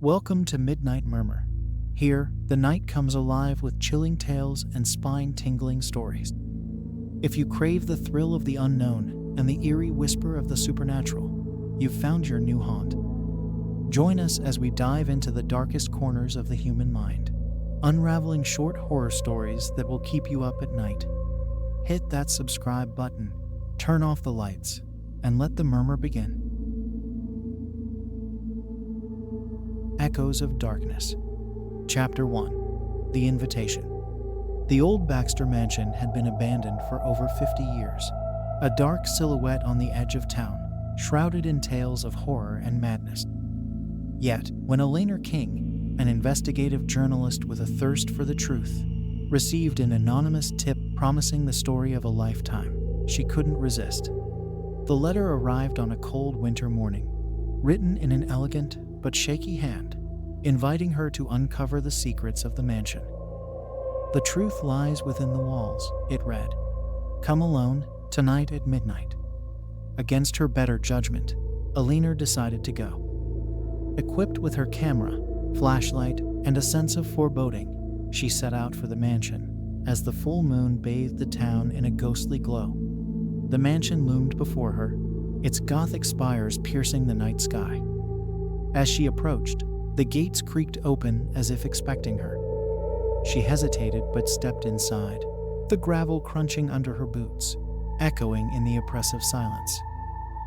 Welcome to Midnight Murmur. Here, the night comes alive with chilling tales and spine-tingling stories. If you crave the thrill of the unknown and the eerie whisper of the supernatural, you've found your new haunt. Join us as we dive into the darkest corners of the human mind, unraveling short horror stories that will keep you up at night. Hit that subscribe button, turn off the lights, and let the murmur begin. Echoes of Darkness. Chapter 1. The Invitation. The old Baxter mansion had been abandoned for over 50 years, a dark silhouette on the edge of town, shrouded in tales of horror and madness. Yet, when Elaine King, an investigative journalist with a thirst for the truth, received an anonymous tip promising the story of a lifetime, she couldn't resist. The letter arrived on a cold winter morning, written in an elegant but shaky hand, inviting her to uncover the secrets of the mansion. "The truth lies within the walls," it read. "Come alone, tonight at midnight." Against her better judgment, Elaine decided to go. Equipped with her camera, flashlight, and a sense of foreboding, she set out for the mansion, as the full moon bathed the town in a ghostly glow. The mansion loomed before her, its Gothic spires piercing the night sky. As she approached, the gates creaked open as if expecting her. She hesitated but stepped inside, the gravel crunching under her boots, echoing in the oppressive silence.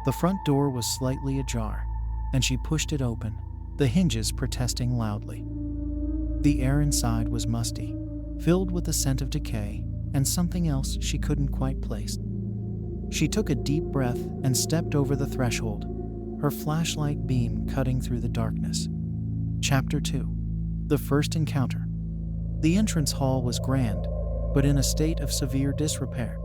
The front door was slightly ajar, and she pushed it open, the hinges protesting loudly. The air inside was musty, filled with the scent of decay and something else she couldn't quite place. She took a deep breath and stepped over the threshold, her flashlight beam cutting through the darkness. Chapter 2. The First Encounter. The entrance hall was grand, but in a state of severe disrepair.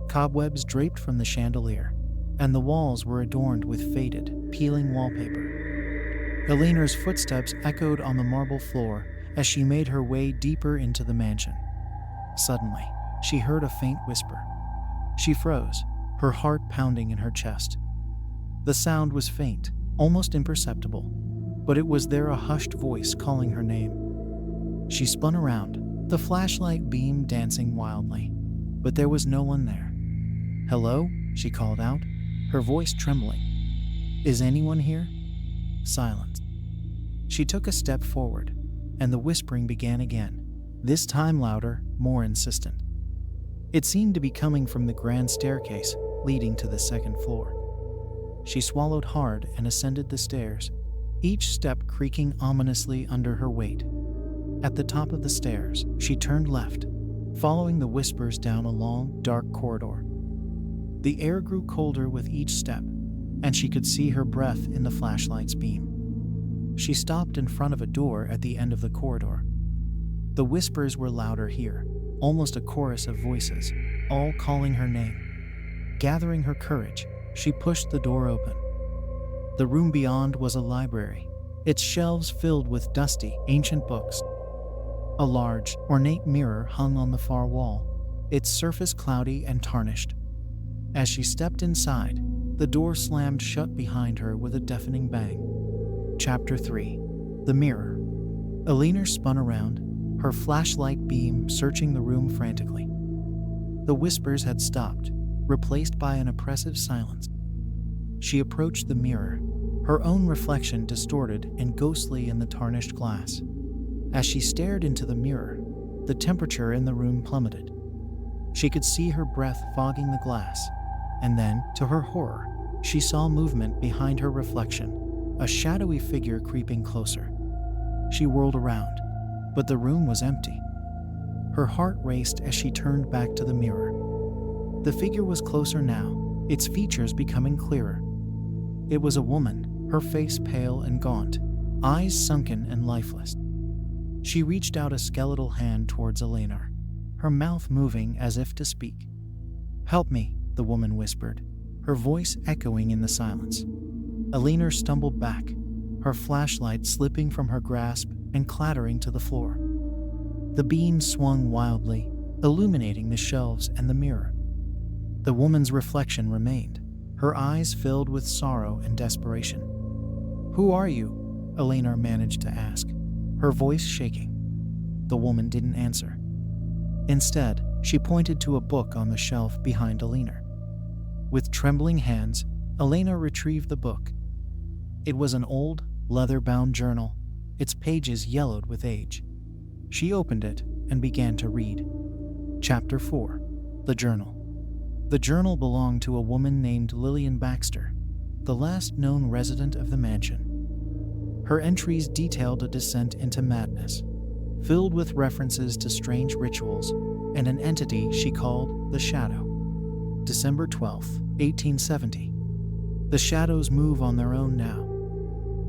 Cobwebs draped from the chandelier, and the walls were adorned with faded, peeling wallpaper. Elaine's footsteps echoed on the marble floor as she made her way deeper into the mansion. Suddenly, she heard a faint whisper. She froze, her heart pounding in her chest. The sound was faint, almost imperceptible, but it was there, a hushed voice calling her name. She spun around, the flashlight beam dancing wildly, but there was no one there. "Hello?" she called out, her voice trembling. "Is anyone here?" Silence. She took a step forward, and the whispering began again, this time louder, more insistent. It seemed to be coming from the grand staircase leading to the second floor. She swallowed hard and ascended the stairs, each step creaking ominously under her weight. At the top of the stairs, she turned left, following the whispers down a long, dark corridor. The air grew colder with each step, and she could see her breath in the flashlight's beam. She stopped in front of a door at the end of the corridor. The whispers were louder here, almost a chorus of voices, all calling her name. Gathering her courage, she pushed the door open. The room beyond was a library, its shelves filled with dusty, ancient books. A large, ornate mirror hung on the far wall, its surface cloudy and tarnished. As she stepped inside, the door slammed shut behind her with a deafening bang. Chapter 3. The Mirror. Elaine spun around, her flashlight beam searching the room frantically. The whispers had stopped, replaced by an oppressive silence. She approached the mirror, her own reflection distorted and ghostly in the tarnished glass. As she stared into the mirror, the temperature in the room plummeted. She could see her breath fogging the glass, and then, to her horror, she saw movement behind her reflection, a shadowy figure creeping closer. She whirled around, but the room was empty. Her heart raced as she turned back to the mirror. The figure was closer now, its features becoming clearer. It was a woman, her face pale and gaunt, eyes sunken and lifeless. She reached out a skeletal hand towards Elaine, her mouth moving as if to speak. "Help me," the woman whispered, her voice echoing in the silence. Elaine stumbled back, her flashlight slipping from her grasp and clattering to the floor. The beam swung wildly, illuminating the shelves and the mirror. The woman's reflection remained, her eyes filled with sorrow and desperation. "Who are you?" Elena managed to ask, her voice shaking. The woman didn't answer. Instead, she pointed to a book on the shelf behind Elena. With trembling hands, Elena retrieved the book. It was an old, leather-bound journal, its pages yellowed with age. She opened it and began to read. Chapter 4. The Journal. The journal belonged to a woman named Lillian Baxter, the last known resident of the mansion. Her entries detailed a descent into madness, filled with references to strange rituals and an entity she called the Shadow. December 12, 1870. The shadows move on their own now.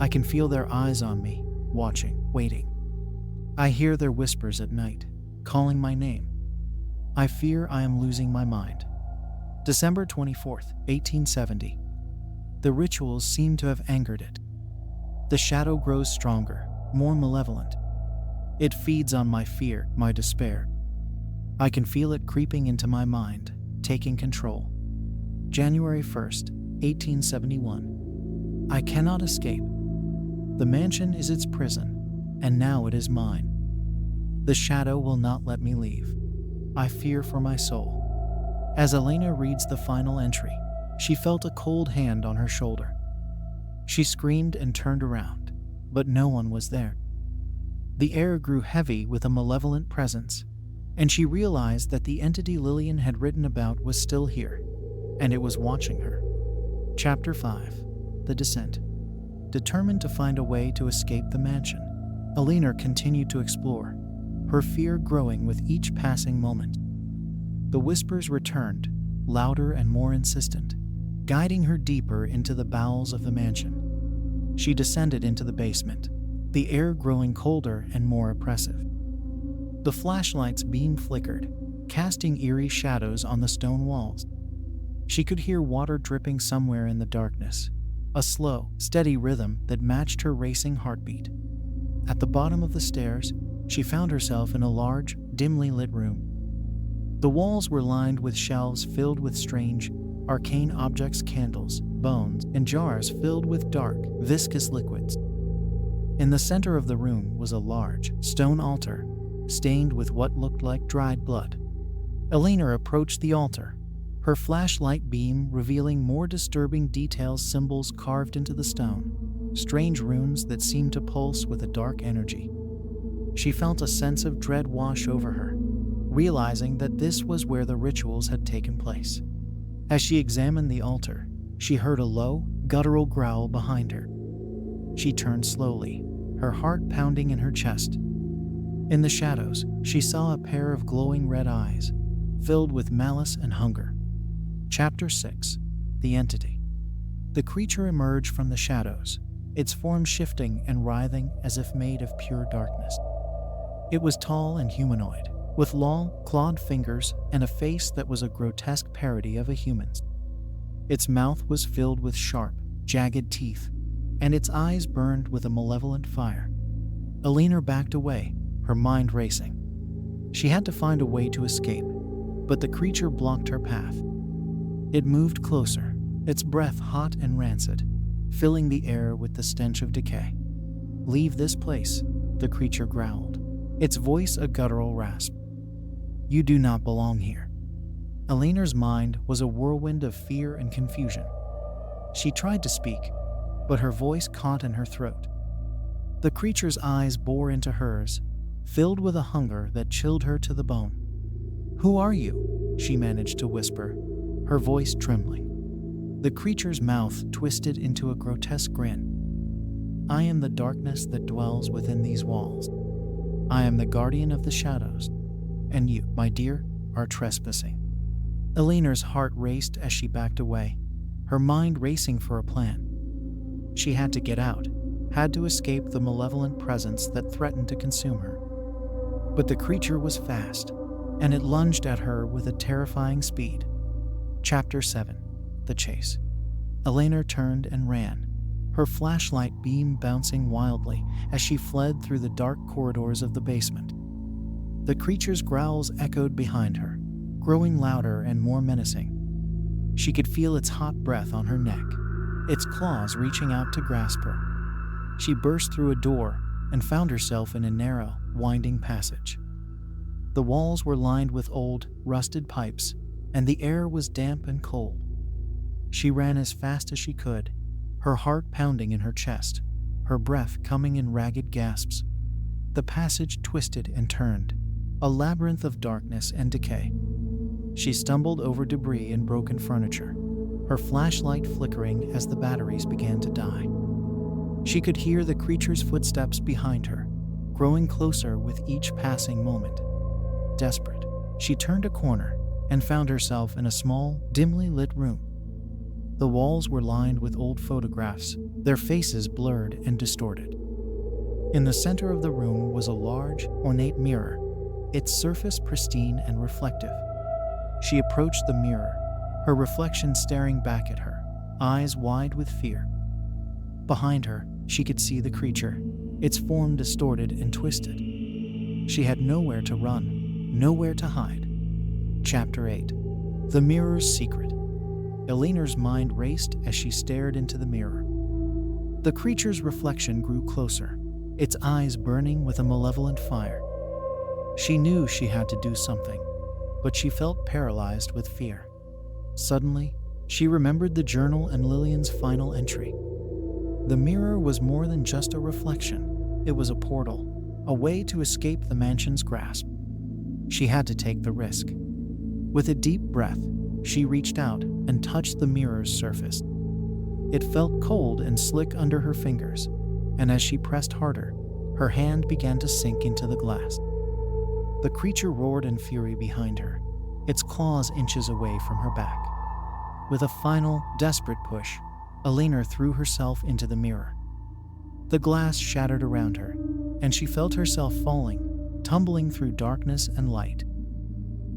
I can feel their eyes on me, watching, waiting. I hear their whispers at night, calling my name. I fear I am losing my mind. December 24, 1870. The rituals seem to have angered it. The shadow grows stronger, more malevolent. It feeds on my fear, my despair. I can feel it creeping into my mind, taking control. January 1st, 1871. I cannot escape. The mansion is its prison, and now it is mine. The shadow will not let me leave. I fear for my soul. As Elena reads the final entry, she felt a cold hand on her shoulder. She screamed and turned around, but no one was there. The air grew heavy with a malevolent presence, and she realized that the entity Lillian had written about was still here, and it was watching her. Chapter 5. The Descent. Determined to find a way to escape the mansion, Elena continued to explore, her fear growing with each passing moment. The whispers returned, louder and more insistent, guiding her deeper into the bowels of the mansion. She descended into the basement, the air growing colder and more oppressive. The flashlight's beam flickered, casting eerie shadows on the stone walls. She could hear water dripping somewhere in the darkness, a slow, steady rhythm that matched her racing heartbeat. At the bottom of the stairs, she found herself in a large, dimly lit room. The walls were lined with shelves filled with strange, arcane objects, candles, bones, and jars filled with dark, viscous liquids. In the center of the room was a large, stone altar, stained with what looked like dried blood. Elena approached the altar, her flashlight beam revealing more disturbing details, symbols carved into the stone, strange runes that seemed to pulse with a dark energy. She felt a sense of dread wash over her, realizing that this was where the rituals had taken place. As she examined the altar, she heard a low, guttural growl behind her. She turned slowly, her heart pounding in her chest. In the shadows, she saw a pair of glowing red eyes, filled with malice and hunger. Chapter 6. The Entity. The creature emerged from the shadows, its form shifting and writhing as if made of pure darkness. It was tall and humanoid, with long, clawed fingers and a face that was a grotesque parody of a human's. Its mouth was filled with sharp, jagged teeth, and its eyes burned with a malevolent fire. Elena backed away, her mind racing. She had to find a way to escape, but the creature blocked her path. It moved closer, its breath hot and rancid, filling the air with the stench of decay. "Leave this place," the creature growled, its voice a guttural rasp. "You do not belong here." Elena's mind was a whirlwind of fear and confusion. She tried to speak, but her voice caught in her throat. The creature's eyes bore into hers, filled with a hunger that chilled her to the bone. "Who are you?" she managed to whisper, her voice trembling. The creature's mouth twisted into a grotesque grin. "I am the darkness that dwells within these walls. I am the guardian of the shadows, and you, my dear, are trespassing." Elena's heart raced as she backed away, her mind racing for a plan. She had to get out, had to escape the malevolent presence that threatened to consume her. But the creature was fast, and it lunged at her with a terrifying speed. Chapter 7. The Chase. Elena turned and ran, her flashlight beam bouncing wildly as she fled through the dark corridors of the basement. The creature's growls echoed behind her, growing louder and more menacing. She could feel its hot breath on her neck, its claws reaching out to grasp her. She burst through a door and found herself in a narrow, winding passage. The walls were lined with old, rusted pipes, and the air was damp and cold. She ran as fast as she could, her heart pounding in her chest, her breath coming in ragged gasps. The passage twisted and turned, a labyrinth of darkness and decay. She stumbled over debris and broken furniture, her flashlight flickering as the batteries began to die. She could hear the creature's footsteps behind her, growing closer with each passing moment. Desperate, she turned a corner and found herself in a small, dimly lit room. The walls were lined with old photographs, their faces blurred and distorted. In the center of the room was a large, ornate mirror, its surface pristine and reflective. She approached the mirror, her reflection staring back at her, eyes wide with fear. Behind her, she could see the creature, its form distorted and twisted. She had nowhere to run, nowhere to hide. Chapter 8. The Mirror's Secret. Eleanor's mind raced as she stared into the mirror. The creature's reflection grew closer, its eyes burning with a malevolent fire. She knew she had to do something, but she felt paralyzed with fear. Suddenly, she remembered the journal and Lillian's final entry. The mirror was more than just a reflection. It was a portal, a way to escape the mansion's grasp. She had to take the risk. With a deep breath, she reached out and touched the mirror's surface. It felt cold and slick under her fingers, and as she pressed harder, her hand began to sink into the glass. The creature roared in fury behind her, its claws inches away from her back. With a final, desperate push, Eleanor threw herself into the mirror. The glass shattered around her, and she felt herself falling, tumbling through darkness and light.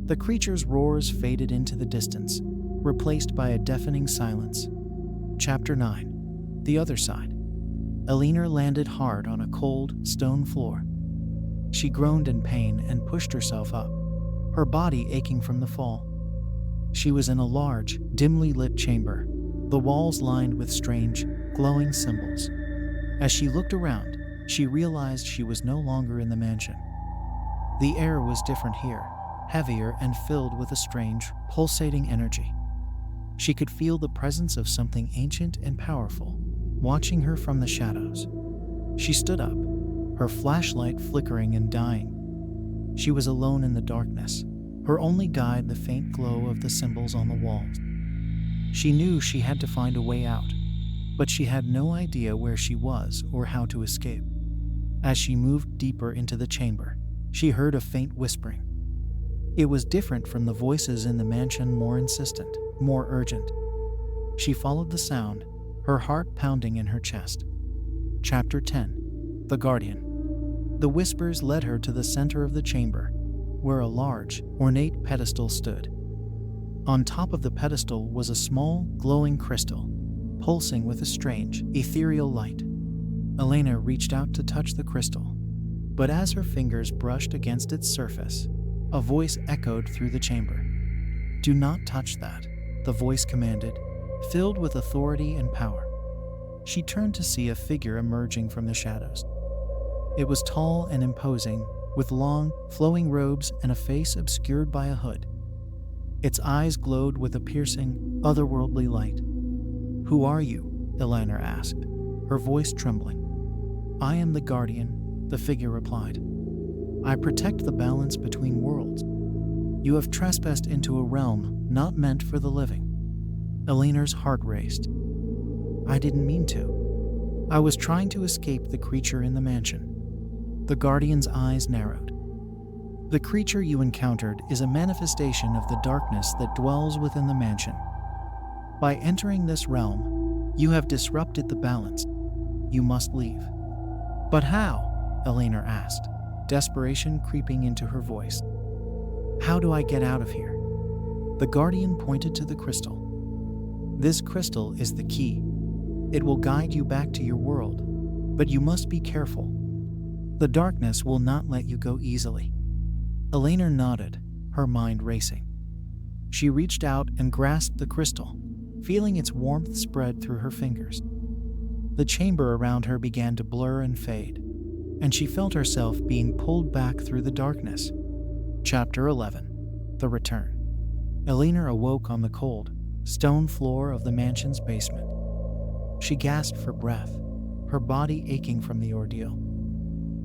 The creature's roars faded into the distance, replaced by a deafening silence. Chapter 9. The Other Side. Eleanor landed hard on a cold, stone floor. She groaned in pain and pushed herself up, her body aching from the fall. She was in a large, dimly lit chamber, the walls lined with strange, glowing symbols. As she looked around, she realized she was no longer in the mansion. The air was different here, heavier and filled with a strange, pulsating energy. She could feel the presence of something ancient and powerful, watching her from the shadows. She stood up, her flashlight flickering and dying. She was alone in the darkness, her only guide the faint glow of the symbols on the walls. She knew she had to find a way out, but she had no idea where she was or how to escape. As she moved deeper into the chamber, she heard a faint whispering. It was different from the voices in the mansion, more insistent, more urgent. She followed the sound, her heart pounding in her chest. Chapter 10. The Guardian. The whispers led her to the center of the chamber, where a large, ornate pedestal stood. On top of the pedestal was a small, glowing crystal, pulsing with a strange, ethereal light. Elena reached out to touch the crystal, but as her fingers brushed against its surface, a voice echoed through the chamber. "Do not touch that," the voice commanded, filled with authority and power. She turned to see a figure emerging from the shadows. It was tall and imposing, with long, flowing robes and a face obscured by a hood. Its eyes glowed with a piercing, otherworldly light. "Who are you?" Eleanor asked, her voice trembling. "I am the Guardian," the figure replied. "I protect the balance between worlds. You have trespassed into a realm not meant for the living." Eleanor's heart raced. "I didn't mean to. I was trying to escape the creature in the mansion." The Guardian's eyes narrowed. "The creature you encountered is a manifestation of the darkness that dwells within the mansion. By entering this realm, you have disrupted the balance. You must leave." "But how?" Eleanor asked, desperation creeping into her voice. "How do I get out of here?" The Guardian pointed to the crystal. "This crystal is the key. It will guide you back to your world, but you must be careful. The darkness will not let you go easily." Elena nodded, her mind racing. She reached out and grasped the crystal, feeling its warmth spread through her fingers. The chamber around her began to blur and fade, and she felt herself being pulled back through the darkness. Chapter 11. The Return. Elena awoke on the cold, stone floor of the mansion's basement. She gasped for breath, her body aching from the ordeal.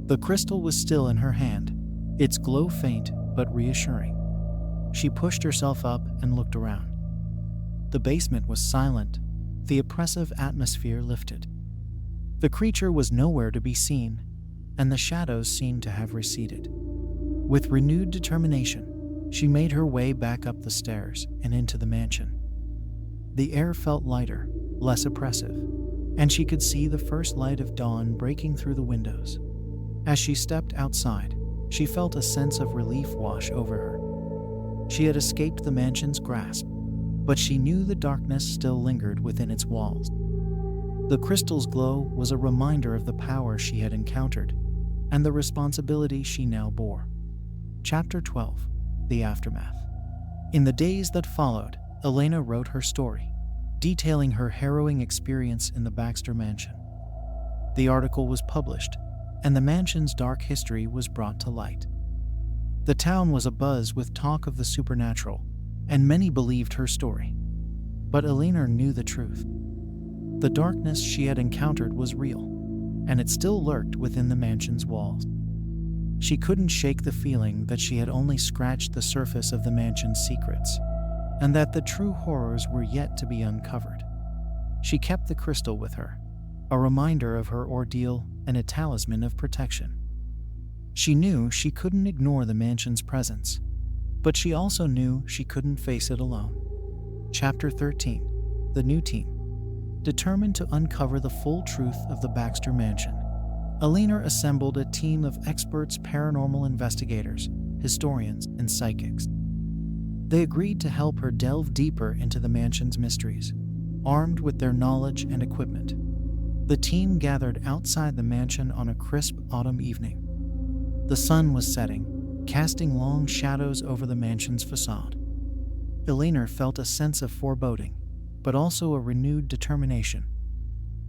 The crystal was still in her hand, its glow faint but reassuring. She pushed herself up and looked around. The basement was silent, the oppressive atmosphere lifted. The creature was nowhere to be seen, and the shadows seemed to have receded. With renewed determination, she made her way back up the stairs and into the mansion. The air felt lighter, less oppressive, and she could see the first light of dawn breaking through the windows. As she stepped outside, she felt a sense of relief wash over her. She had escaped the mansion's grasp, but she knew the darkness still lingered within its walls. The crystal's glow was a reminder of the power she had encountered and the responsibility she now bore. Chapter 12. The Aftermath. In the days that followed, Elena wrote her story, detailing her harrowing experience in the Baxter mansion. The article was published, and the mansion's dark history was brought to light. The town was abuzz with talk of the supernatural, and many believed her story. But Elena knew the truth. The darkness she had encountered was real, and it still lurked within the mansion's walls. She couldn't shake the feeling that she had only scratched the surface of the mansion's secrets, and that the true horrors were yet to be uncovered. She kept the crystal with her, a reminder of her ordeal and a talisman of protection. She knew she couldn't ignore the mansion's presence, but she also knew she couldn't face it alone. Chapter 13. The New Team. Determined to uncover the full truth of the Baxter mansion, Elena assembled a team of experts, paranormal investigators, historians, and psychics. They agreed to help her delve deeper into the mansion's mysteries, armed with their knowledge and equipment. The team gathered outside the mansion on a crisp autumn evening. The sun was setting, casting long shadows over the mansion's facade. Elena felt a sense of foreboding, but also a renewed determination.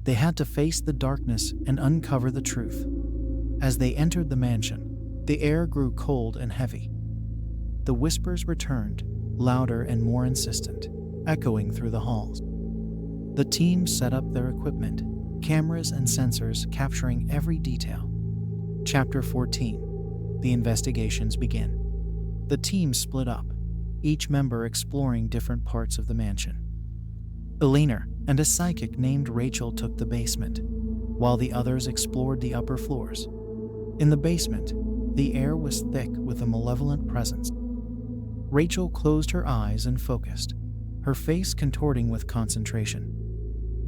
They had to face the darkness and uncover the truth. As they entered the mansion, the air grew cold and heavy. The whispers returned, louder and more insistent, echoing through the halls. The team set up their equipment, cameras and sensors capturing every detail. Chapter 14. The investigations begin. The team split up, each member exploring different parts of the mansion. Elena and a psychic named Rachel took the basement, while the others explored the upper floors. In the basement, the air was thick with a malevolent presence. Rachel closed her eyes and focused, her face contorting with concentration.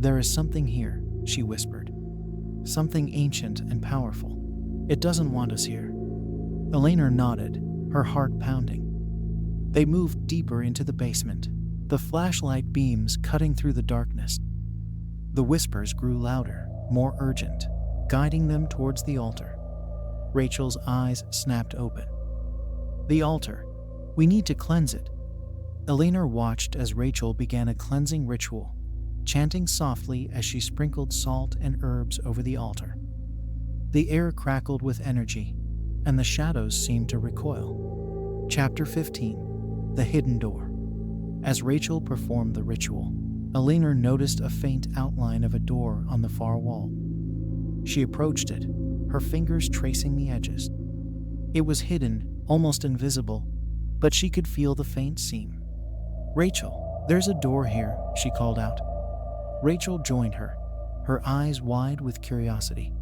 "There is something here," she whispered. "Something ancient and powerful. It doesn't want us here." Elena nodded, her heart pounding. They moved deeper into the basement, the flashlight beams cutting through the darkness. The whispers grew louder, more urgent, guiding them towards the altar. Rachel's eyes snapped open. "The altar. We need to cleanse it." Elena watched as Rachel began a cleansing ritual, chanting softly as she sprinkled salt and herbs over the altar. The air crackled with energy, and the shadows seemed to recoil. Chapter 15. The Hidden Door. As Rachel performed the ritual, Elena noticed a faint outline of a door on the far wall. She approached it, her fingers tracing the edges. It was hidden, almost invisible, but she could feel the faint seam. "Rachel, there's a door here," she called out. Rachel joined her, her eyes wide with curiosity.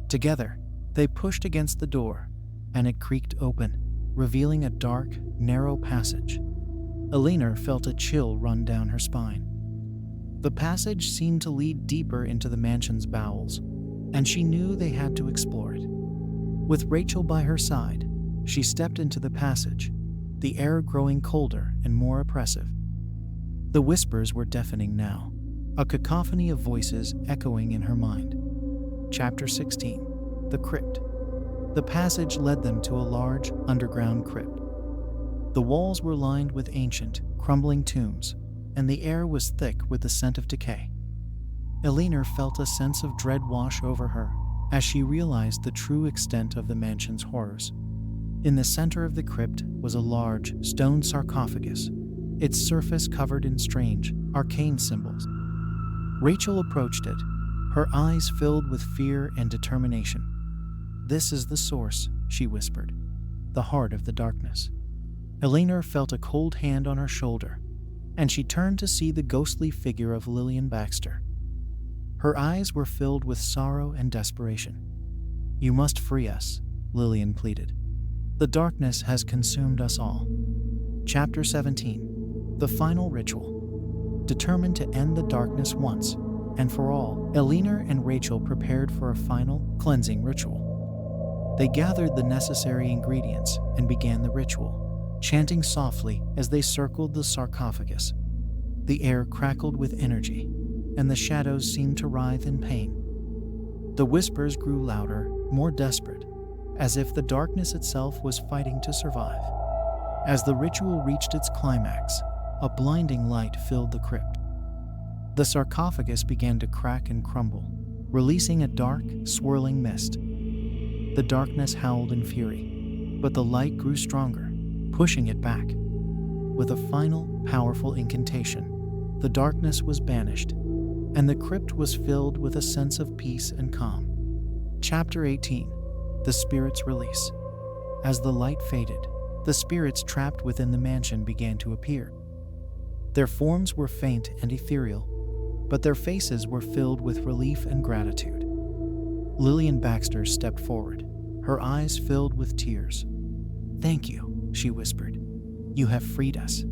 Together, they pushed against the door, and it creaked open, revealing a dark, narrow passage. Elena felt a chill run down her spine. The passage seemed to lead deeper into the mansion's bowels, and she knew they had to explore it. With Rachel by her side, she stepped into the passage, the air growing colder and more oppressive. The whispers were deafening now, a cacophony of voices echoing in her mind. Chapter 16. The Crypt. The passage led them to a large, underground crypt. The walls were lined with ancient, crumbling tombs, and the air was thick with the scent of decay. Eleanor felt a sense of dread wash over her as she realized the true extent of the mansion's horrors. In the center of the crypt was a large stone sarcophagus, its surface covered in strange, arcane symbols. Rachel approached it, her eyes filled with fear and determination. "This is the source," she whispered, "the heart of the darkness." Eleanor felt a cold hand on her shoulder, and she turned to see the ghostly figure of Lillian Baxter. Her eyes were filled with sorrow and desperation. "You must free us," Lillian pleaded. "The darkness has consumed us all." Chapter 17. The Final Ritual. Determined to end the darkness once and for all, Eleanor and Rachel prepared for a final, cleansing ritual. They gathered the necessary ingredients and began the ritual, chanting softly as they circled the sarcophagus. The air crackled with energy, and the shadows seemed to writhe in pain. The whispers grew louder, more desperate, as if the darkness itself was fighting to survive. As the ritual reached its climax, a blinding light filled the crypt. The sarcophagus began to crack and crumble, releasing a dark, swirling mist. The darkness howled in fury, but the light grew stronger, pushing it back. With a final, powerful incantation, the darkness was banished, and the crypt was filled with a sense of peace and calm. Chapter 18. The Spirit's Release. As the light faded, the spirits trapped within the mansion began to appear. Their forms were faint and ethereal, but their faces were filled with relief and gratitude. Lillian Baxter stepped forward, her eyes filled with tears. "Thank you," she whispered. "You have freed us."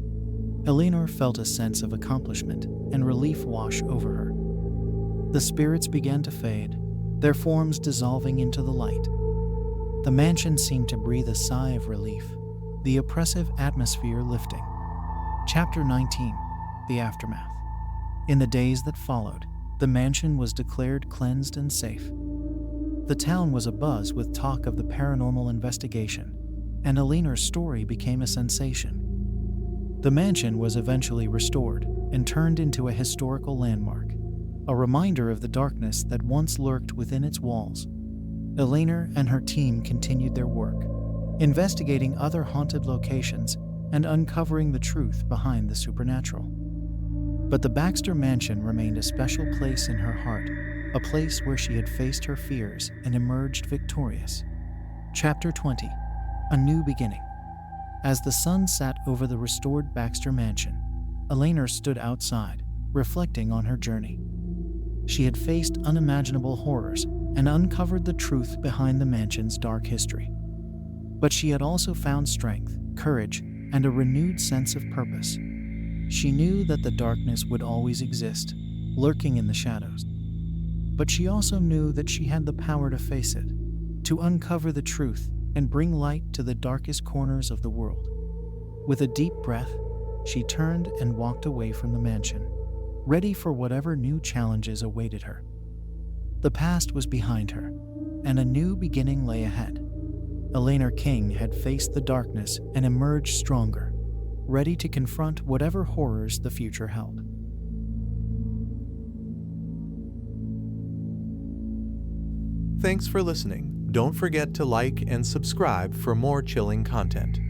Eleanor felt a sense of accomplishment and relief wash over her. The spirits began to fade, their forms dissolving into the light. The mansion seemed to breathe a sigh of relief, the oppressive atmosphere lifting. Chapter 19. The Aftermath. In the days that followed, the mansion was declared cleansed and safe. The town was abuzz with talk of the paranormal investigation, and Eleanor's story became a sensation. The mansion was eventually restored and turned into a historical landmark, a reminder of the darkness that once lurked within its walls. Eleanor and her team continued their work, investigating other haunted locations and uncovering the truth behind the supernatural. But the Baxter Mansion remained a special place in her heart, a place where she had faced her fears and emerged victorious. Chapter 20. A New Beginning. As the sun sat over the restored Baxter Mansion, Eleanor stood outside, reflecting on her journey. She had faced unimaginable horrors and uncovered the truth behind the mansion's dark history. But she had also found strength, courage, and a renewed sense of purpose. She knew that the darkness would always exist, lurking in the shadows. But she also knew that she had the power to face it, to uncover the truth and bring light to the darkest corners of the world. With a deep breath, she turned and walked away from the mansion, ready for whatever new challenges awaited her. The past was behind her, and a new beginning lay ahead. Eleanor King had faced the darkness and emerged stronger, ready to confront whatever horrors the future held. Thanks for listening. Don't forget to like and subscribe for more chilling content.